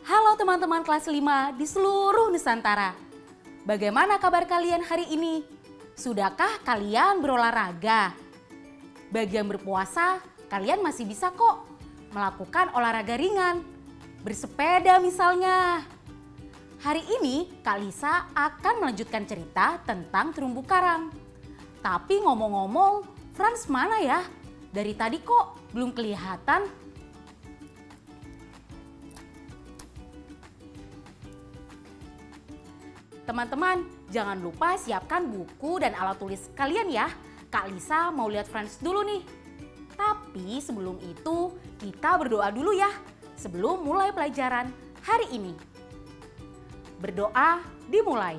Halo teman-teman kelas 5 di seluruh Nusantara. Bagaimana kabar kalian hari ini? Sudahkah kalian berolahraga? Bagi yang berpuasa, kalian masih bisa kok melakukan olahraga ringan. Bersepeda misalnya. Hari ini Kak Lisa akan melanjutkan cerita tentang terumbu karang. Tapi ngomong-ngomong, Franz mana ya? Dari tadi kok belum kelihatan. Teman-teman, jangan lupa siapkan buku dan alat tulis kalian ya. Kak Lisa mau lihat Franz dulu nih. Tapi sebelum itu, kita berdoa dulu ya. Sebelum mulai pelajaran hari ini. Berdoa dimulai.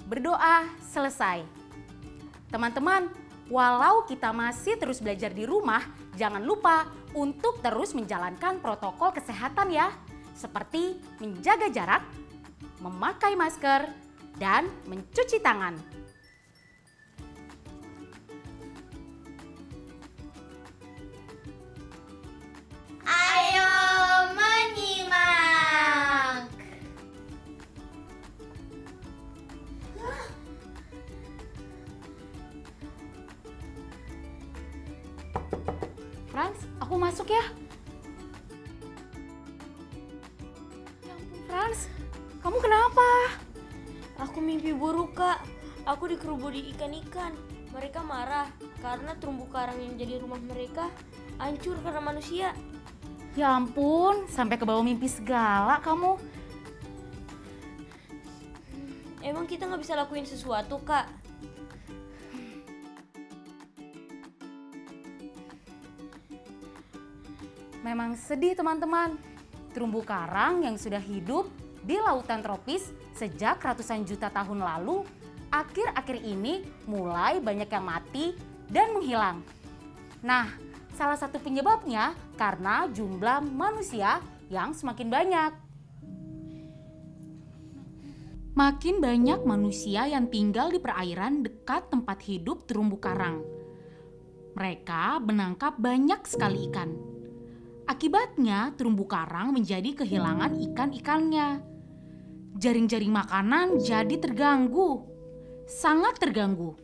Berdoa selesai. Teman-teman, walau kita masih terus belajar di rumah, jangan lupa untuk terus menjalankan protokol kesehatan ya. Seperti menjaga jarak, memakai masker, dan mencuci tangan. Ayo menyimak. Franz, aku masuk ya. Ya ampun Franz, kamu kenapa? Aku mimpi buruk, Kak. Aku dikerubuni ikan-ikan. Mereka marah karena terumbu karang yang jadi rumah mereka hancur karena manusia. Ya ampun, sampai ke bawah mimpi segala kamu. Emang kita nggak bisa lakuin sesuatu, Kak? Memang sedih teman-teman. Terumbu karang yang sudah hidup di lautan tropis sejak ratusan juta tahun lalu, akhir-akhir ini mulai banyak yang mati dan menghilang. Nah, salah satu penyebabnya karena jumlah manusia yang semakin banyak. Makin banyak manusia yang tinggal di perairan dekat tempat hidup terumbu karang. Mereka menangkap banyak sekali ikan. Akibatnya terumbu karang menjadi kehilangan ikan-ikannya. Jaring-jaring makanan jadi terganggu, sangat terganggu.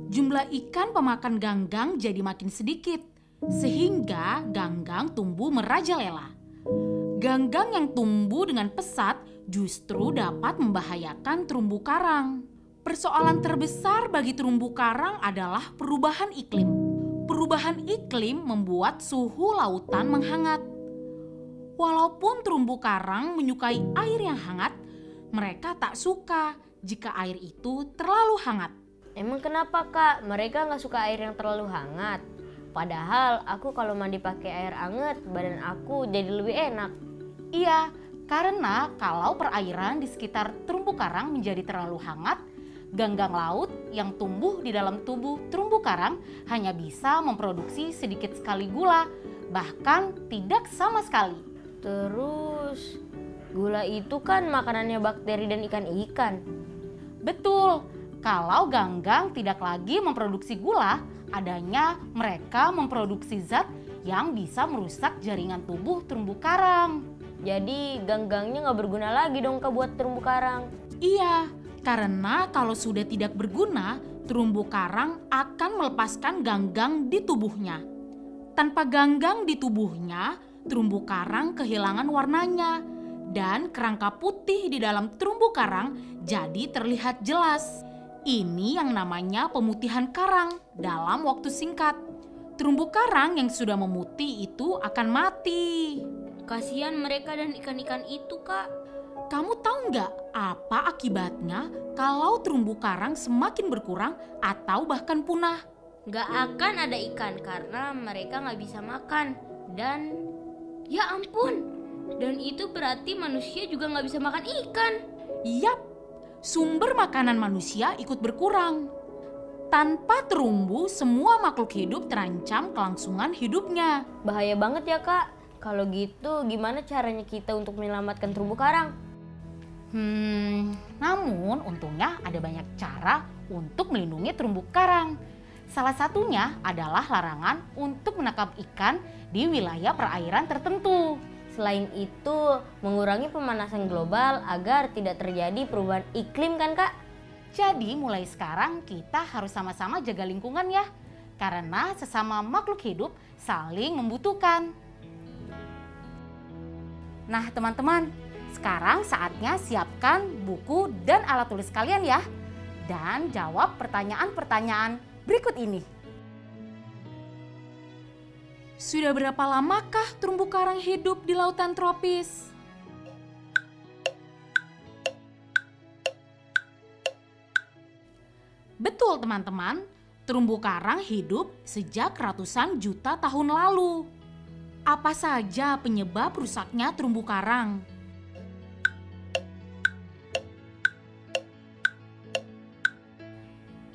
Jumlah ikan pemakan ganggang jadi makin sedikit, sehingga ganggang tumbuh merajalela. Ganggang yang tumbuh dengan pesat justru dapat membahayakan terumbu karang. Persoalan terbesar bagi terumbu karang adalah perubahan iklim. Perubahan iklim membuat suhu lautan menghangat. Walaupun terumbu karang menyukai air yang hangat, mereka tak suka jika air itu terlalu hangat. Emang kenapa, Kak? Mereka nggak suka air yang terlalu hangat. Padahal aku kalau mandi pakai air hangat, badan aku jadi lebih enak. Iya, karena kalau perairan di sekitar terumbu karang menjadi terlalu hangat, ganggang laut yang tumbuh di dalam tubuh terumbu karang hanya bisa memproduksi sedikit sekali gula, bahkan tidak sama sekali. Terus, gula itu kan makanannya bakteri dan ikan-ikan. Betul, kalau ganggang tidak lagi memproduksi gula, adanya mereka memproduksi zat yang bisa merusak jaringan tubuh terumbu karang. Jadi ganggangnya nggak berguna lagi dong, Kak, buat terumbu karang. Iya, Karena kalau sudah tidak berguna, terumbu karang akan melepaskan ganggang di tubuhnya. Tanpa ganggang di tubuhnya, terumbu karang kehilangan warnanya dan kerangka putih di dalam terumbu karang jadi terlihat jelas. Ini yang namanya pemutihan karang dalam waktu singkat. Terumbu karang yang sudah memutih itu akan mati. Kasihan mereka dan ikan-ikan itu, Kak. Kamu tahu nggak apa akibatnya kalau terumbu karang semakin berkurang atau bahkan punah? Nggak akan ada ikan karena mereka nggak bisa makan. Dan ya ampun, dan itu berarti manusia juga nggak bisa makan ikan. Yap, sumber makanan manusia ikut berkurang. Tanpa terumbu, semua makhluk hidup terancam kelangsungan hidupnya. Bahaya banget ya, Kak. Kalau gitu gimana caranya kita untuk menyelamatkan terumbu karang? Namun untungnya ada banyak cara untuk melindungi terumbu karang. Salah satunya adalah larangan untuk menangkap ikan di wilayah perairan tertentu. Selain itu, mengurangi pemanasan global agar tidak terjadi perubahan iklim kan, Kak? Jadi mulai sekarang kita harus sama-sama jaga lingkungan ya. Karena sesama makhluk hidup saling membutuhkan. Nah teman-teman, sekarang saatnya siapkan buku dan alat tulis kalian ya. Dan jawab pertanyaan-pertanyaan berikut ini. Sudah berapa lamakah terumbu karang hidup di lautan tropis? Betul teman-teman, terumbu karang hidup sejak ratusan juta tahun lalu. Apa saja penyebab rusaknya terumbu karang?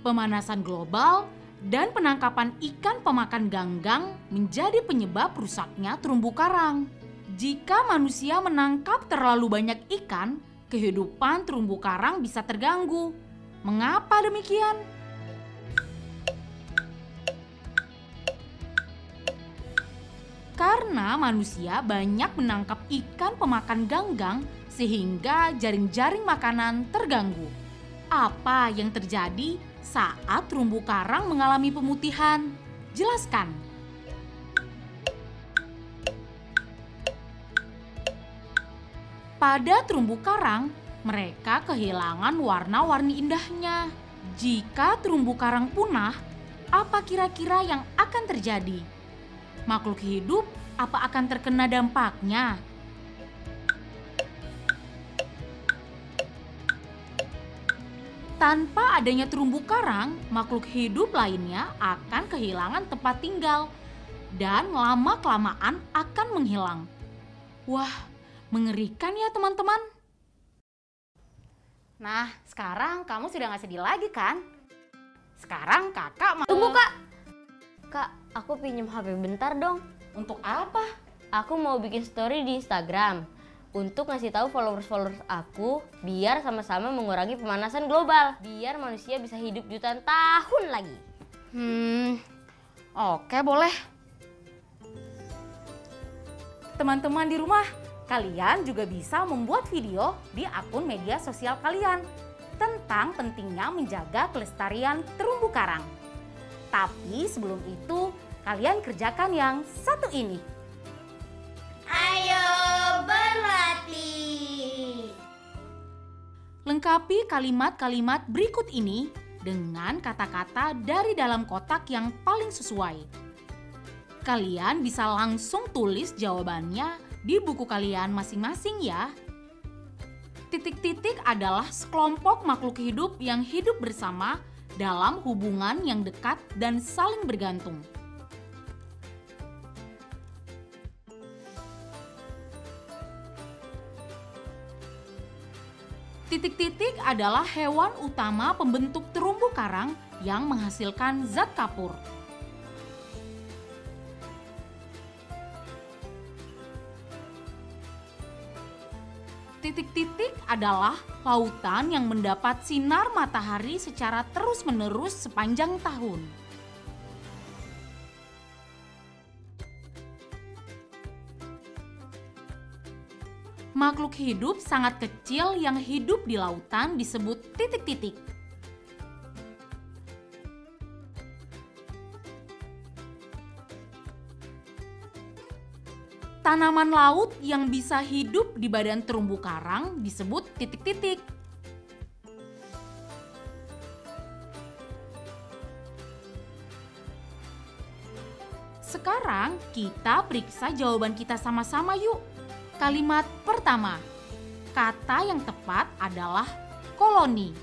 Pemanasan global dan penangkapan ikan pemakan ganggang menjadi penyebab rusaknya terumbu karang. Jika manusia menangkap terlalu banyak ikan, kehidupan terumbu karang bisa terganggu. Mengapa demikian? Karena manusia banyak menangkap ikan pemakan ganggang sehingga jaring-jaring makanan terganggu. Apa yang terjadi saat terumbu karang mengalami pemutihan? Jelaskan. Pada terumbu karang, mereka kehilangan warna-warni indahnya. Jika terumbu karang punah, apa kira-kira yang akan terjadi? Makhluk hidup apa akan terkena dampaknya? Tanpa adanya terumbu karang, makhluk hidup lainnya akan kehilangan tempat tinggal dan lama-kelamaan akan menghilang. Wah, mengerikan ya teman-teman. Nah, sekarang kamu sudah gak sedih lagi kan? Sekarang kakak mau... Tunggu, Kak. Kak, aku pinjam HP bentar dong. Untuk apa? Aku mau bikin story di Instagram untuk ngasih tahu followers aku biar sama-sama mengurangi pemanasan global. Biar manusia bisa hidup jutaan tahun lagi. Oke, boleh. Teman-teman di rumah, kalian juga bisa membuat video di akun media sosial kalian tentang pentingnya menjaga kelestarian terumbu karang. Tapi sebelum itu, kalian kerjakan yang satu ini. Ayo berlatih. Lengkapi kalimat-kalimat berikut ini dengan kata-kata dari dalam kotak yang paling sesuai. Kalian bisa langsung tulis jawabannya di buku kalian masing-masing ya. Titik-titik adalah sekelompok makhluk hidup yang hidup bersama dalam hubungan yang dekat dan saling bergantung. Titik-titik adalah hewan utama pembentuk terumbu karang yang menghasilkan zat kapur. Titik-titik adalah lautan yang mendapat sinar matahari secara terus-menerus sepanjang tahun. Makhluk hidup sangat kecil yang hidup di lautan disebut titik-titik. Tanaman laut yang bisa hidup di badan terumbu karang disebut titik-titik. Sekarang kita periksa jawaban kita sama-sama yuk. Kalimat pertama, kata yang tepat adalah koloni.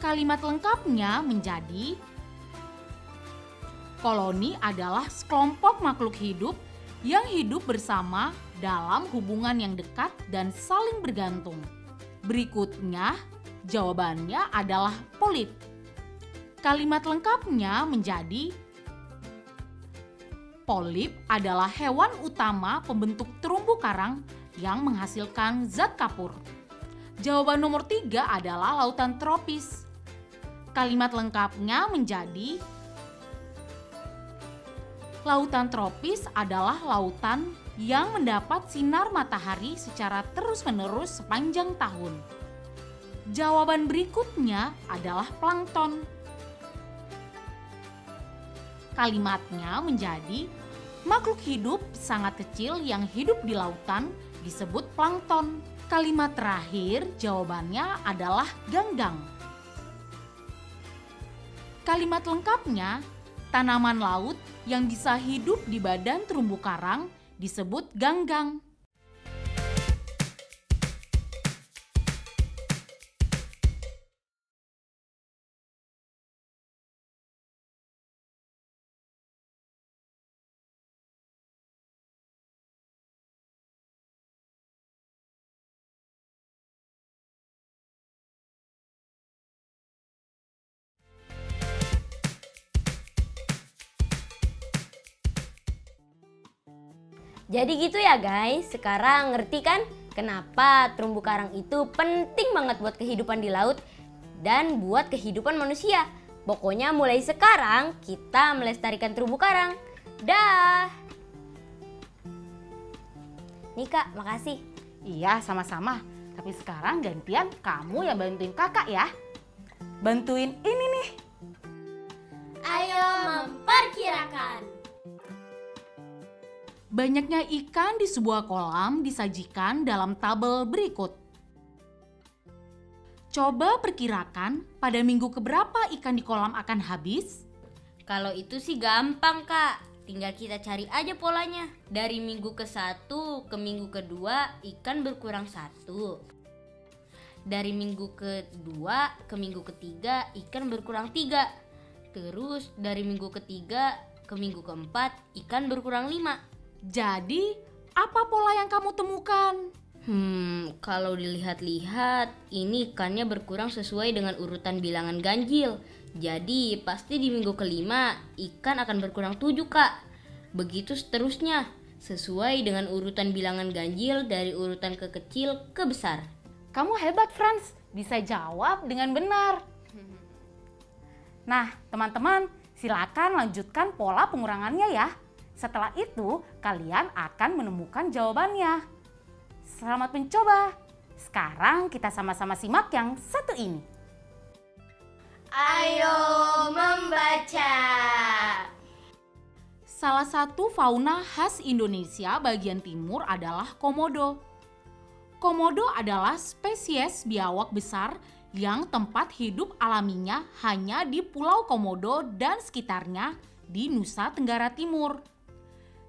Kalimat lengkapnya menjadi: koloni adalah sekelompok makhluk hidup yang hidup bersama dalam hubungan yang dekat dan saling bergantung. Berikutnya, jawabannya adalah polip. Kalimat lengkapnya menjadi: polip adalah hewan utama pembentuk terumbu karang yang menghasilkan zat kapur. Jawaban nomor 3 adalah lautan tropis. Kalimat lengkapnya menjadi: lautan tropis adalah lautan yang mendapat sinar matahari secara terus-menerus sepanjang tahun. Jawaban berikutnya adalah plankton. Kalimatnya menjadi: makhluk hidup sangat kecil yang hidup di lautan disebut plankton. Kalimat terakhir jawabannya adalah ganggang. Kalimat lengkapnya: tanaman laut yang bisa hidup di badan terumbu karang disebut ganggang. Jadi gitu ya guys, sekarang ngerti kan kenapa terumbu karang itu penting banget buat kehidupan di laut dan buat kehidupan manusia. Pokoknya mulai sekarang kita melestarikan terumbu karang. Dah. Nih Kak, makasih. Iya, sama-sama. Tapi sekarang gantian kamu yang bantuin kakak ya. Bantuin ini nih. Ayo memperkirakan. Banyaknya ikan di sebuah kolam disajikan dalam tabel berikut. Coba perkirakan pada minggu keberapa ikan di kolam akan habis? Kalau itu sih gampang Kak, tinggal kita cari aja polanya. Dari minggu ke-1 ke minggu kedua ikan berkurang 1. Dari minggu kedua ke minggu ketiga ikan berkurang 3. Terus dari minggu ketiga ke minggu keempat ikan berkurang 5. Jadi, apa pola yang kamu temukan? Kalau dilihat-lihat, ini ikannya berkurang sesuai dengan urutan bilangan ganjil. Jadi, pasti di minggu kelima, ikan akan berkurang 7, Kak. Begitu seterusnya, sesuai dengan urutan bilangan ganjil dari urutan kekecil ke besar. Kamu hebat, Franz. Bisa jawab dengan benar. Nah, teman-teman, silakan lanjutkan pola pengurangannya ya. Setelah itu, kalian akan menemukan jawabannya. Selamat mencoba. Sekarang kita sama-sama simak yang satu ini. Ayo membaca. Salah satu fauna khas Indonesia bagian timur adalah komodo. Komodo adalah spesies biawak besar yang tempat hidup alaminya hanya di Pulau Komodo dan sekitarnya di Nusa Tenggara Timur.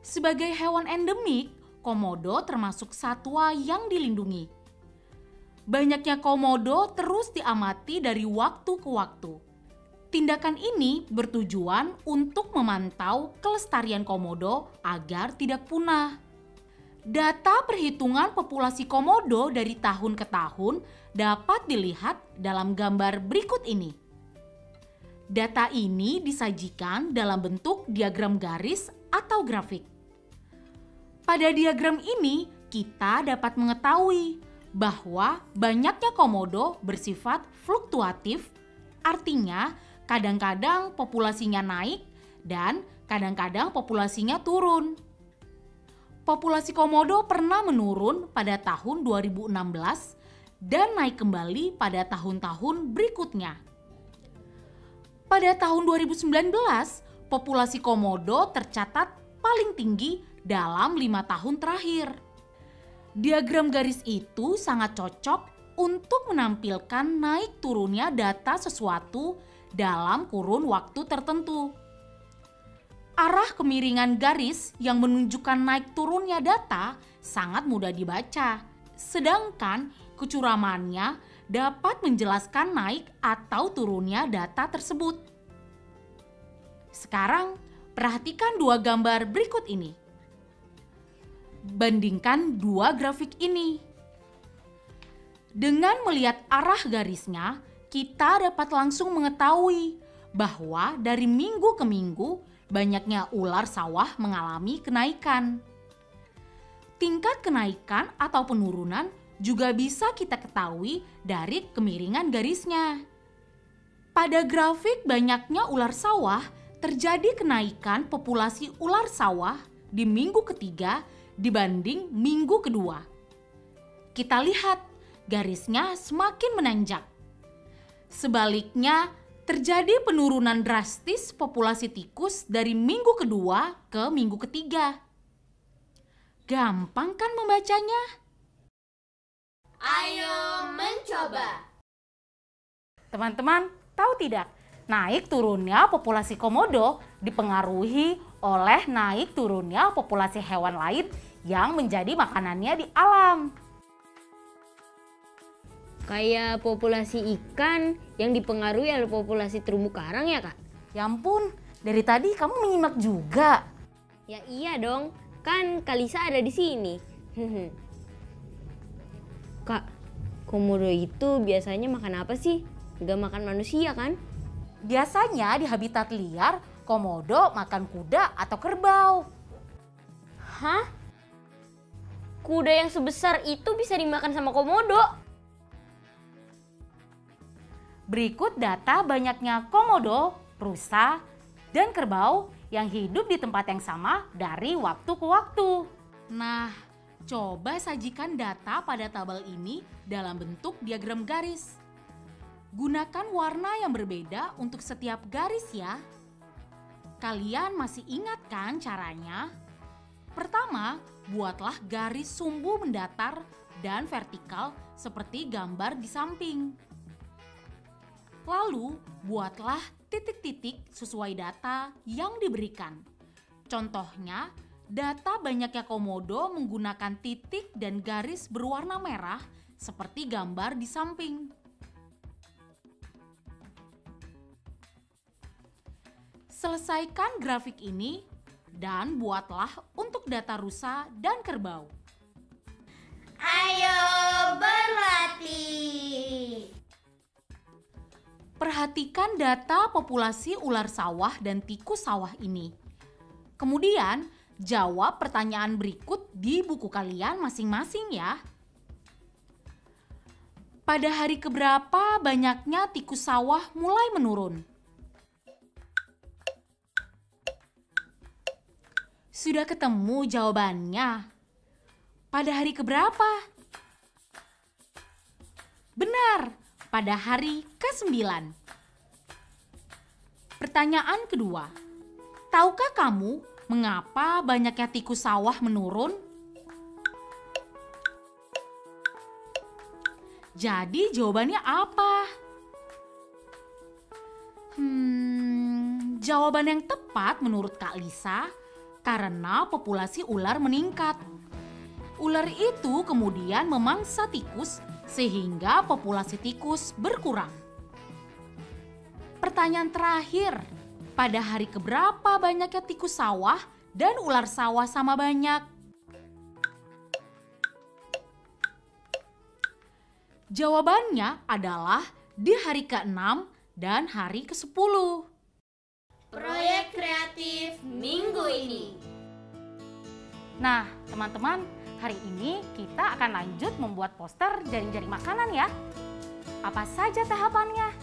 Sebagai hewan endemik, komodo termasuk satwa yang dilindungi. Banyaknya komodo terus diamati dari waktu ke waktu. Tindakan ini bertujuan untuk memantau kelestarian komodo agar tidak punah. Data perhitungan populasi komodo dari tahun ke tahun dapat dilihat dalam gambar berikut ini. Data ini disajikan dalam bentuk diagram garis atau grafik. Pada diagram ini, kita dapat mengetahui bahwa banyaknya komodo bersifat fluktuatif, artinya kadang-kadang populasinya naik dan kadang-kadang populasinya turun. populasi komodo pernah menurun pada tahun 2016 dan naik kembali pada tahun-tahun berikutnya. Pada tahun 2019, populasi komodo tercatat paling tinggi dalam 5 tahun terakhir. Diagram garis itu sangat cocok untuk menampilkan naik turunnya data sesuatu dalam kurun waktu tertentu. Arah kemiringan garis yang menunjukkan naik turunnya data sangat mudah dibaca, sedangkan kecuramannya dapat menjelaskan naik atau turunnya data tersebut. Sekarang, perhatikan dua gambar berikut ini. Bandingkan dua grafik ini. Dengan melihat arah garisnya, kita dapat langsung mengetahui bahwa dari minggu ke minggu banyaknya ular sawah mengalami kenaikan. Tingkat kenaikan atau penurunan juga bisa kita ketahui dari kemiringan garisnya. Pada grafik banyaknya ular sawah, terjadi kenaikan populasi ular sawah di minggu ketiga dibanding minggu kedua. Kita lihat garisnya semakin menanjak. Sebaliknya, terjadi penurunan drastis populasi tikus dari minggu kedua ke minggu ketiga. Gampang kan membacanya? Ayo mencoba. Teman-teman, tahu tidak? Naik turunnya populasi komodo dipengaruhi oleh naik turunnya populasi hewan lain yang menjadi makanannya di alam. Kayak populasi ikan yang dipengaruhi oleh populasi terumbu karang ya kak? Ya ampun, dari tadi kamu menyimak juga. Ya iya dong, kan Kalisa ada di sini. Kak, komodo itu biasanya makan apa sih? Gak makan manusia kan? Biasanya di habitat liar, komodo makan kuda atau kerbau. Hah? Kuda yang sebesar itu bisa dimakan sama komodo? Berikut data banyaknya komodo, rusa, dan kerbau yang hidup di tempat yang sama dari waktu ke waktu. Nah, coba sajikan data pada tabel ini dalam bentuk diagram garis. Gunakan warna yang berbeda untuk setiap garis ya. Kalian masih ingat kan caranya? Pertama, buatlah garis sumbu mendatar dan vertikal seperti gambar di samping. Lalu, buatlah titik-titik sesuai data yang diberikan. Contohnya, data banyaknya komodo menggunakan titik dan garis berwarna merah seperti gambar di samping. Selesaikan grafik ini dan buatlah untuk data rusa dan kerbau. Ayo berlatih. Perhatikan data populasi ular sawah dan tikus sawah ini. Kemudian, jawab pertanyaan berikut di buku kalian masing-masing ya. Pada hari keberapa banyaknya tikus sawah mulai menurun? Sudah ketemu jawabannya? Pada hari keberapa? Benar, pada hari ke-9. Pertanyaan kedua, tahukah kamu mengapa banyaknya tikus sawah menurun? Jadi jawabannya apa? Jawaban yang tepat menurut Kak Lisa, karena populasi ular meningkat. Ular itu kemudian memangsa tikus sehingga populasi tikus berkurang. Pertanyaan terakhir, pada hari keberapa banyaknya tikus sawah dan ular sawah sama banyak? Jawabannya adalah di hari ke-6 dan hari ke-10. Proyek kreatif minggu ini. Nah, teman-teman, hari ini kita akan lanjut membuat poster jaring-jaring makanan ya. Apa saja tahapannya?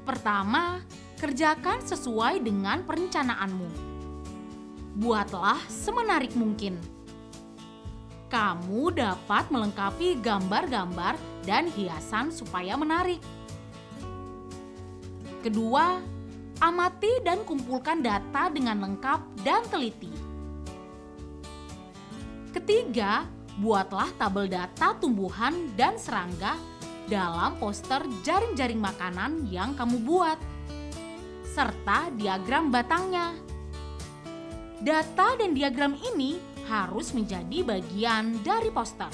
Pertama, kerjakan sesuai dengan perencanaanmu. buatlah semenarik mungkin. Kamu dapat melengkapi gambar-gambar dan hiasan supaya menarik. Kedua, amati dan kumpulkan data dengan lengkap dan teliti. Ketiga, buatlah tabel data tumbuhan dan serangga dalam poster jaring-jaring makanan yang kamu buat, serta diagram batangnya. Data dan diagram ini harus menjadi bagian dari poster.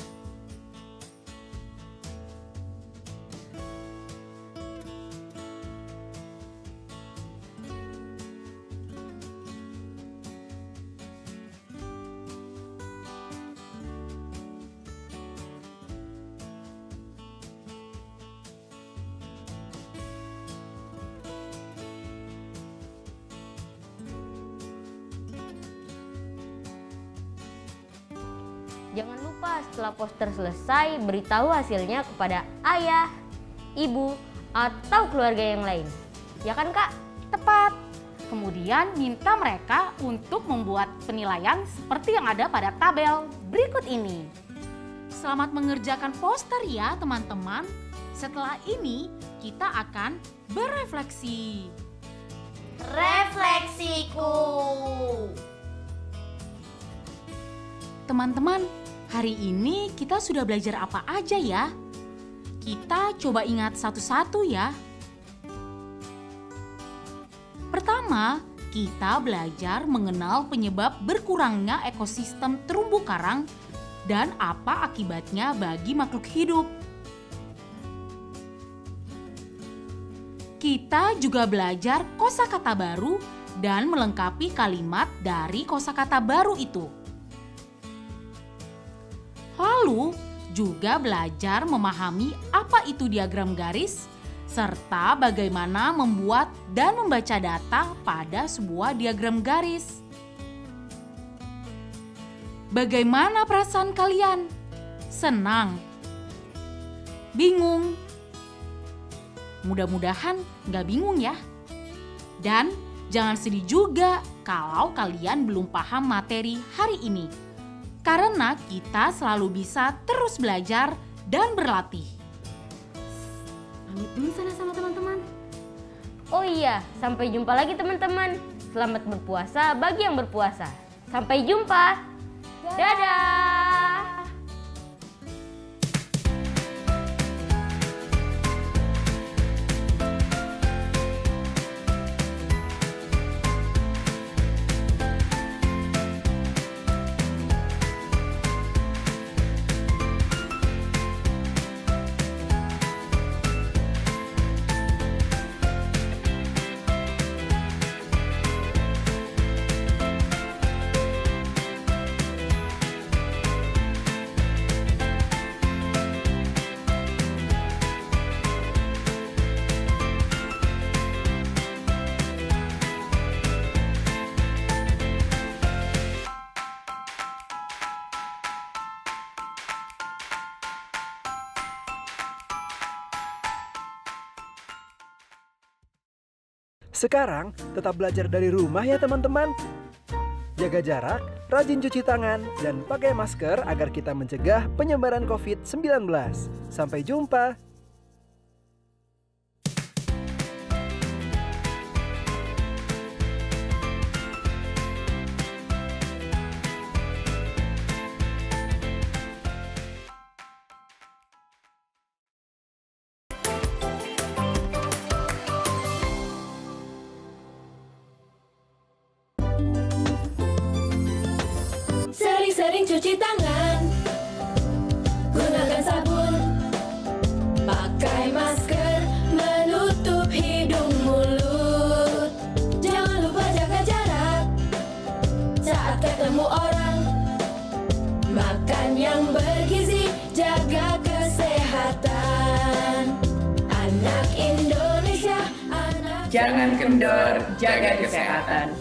Jangan lupa setelah poster selesai, beritahu hasilnya kepada ayah, ibu, atau keluarga yang lain. Ya kan, Kak? Tepat. Kemudian minta mereka untuk membuat penilaian seperti yang ada pada tabel berikut ini. Selamat mengerjakan poster ya teman-teman. Setelah ini kita akan berefleksi. Refleksiku. Teman-teman, hari ini kita sudah belajar apa aja ya? Kita coba ingat satu-satu ya. Pertama, kita belajar mengenal penyebab berkurangnya ekosistem terumbu karang dan apa akibatnya bagi makhluk hidup. Kita juga belajar kosakata baru dan melengkapi kalimat dari kosakata baru itu. Lalu juga belajar memahami apa itu diagram garis, serta bagaimana membuat dan membaca data pada sebuah diagram garis. Bagaimana perasaan kalian? Senang? Bingung? Mudah-mudahan nggak bingung ya. Dan jangan sedih juga kalau kalian belum paham materi hari ini. Karena kita selalu bisa terus belajar dan berlatih. Pamit dulu sana sama teman-teman. Oh iya, sampai jumpa lagi teman-teman. Selamat berpuasa bagi yang berpuasa. Sampai jumpa. Dadah. Sekarang tetap belajar dari rumah ya teman-teman. Jaga jarak, rajin cuci tangan, dan pakai masker agar kita mencegah penyebaran COVID-19. Sampai jumpa. Sering-sering cuci tangan, gunakan sabun, pakai masker, menutup hidung mulut. Jangan lupa jaga jarak saat ketemu orang. Makan yang bergizi, jaga kesehatan. Anak Indonesia, anak Jangan kendor, jaga kesehatan.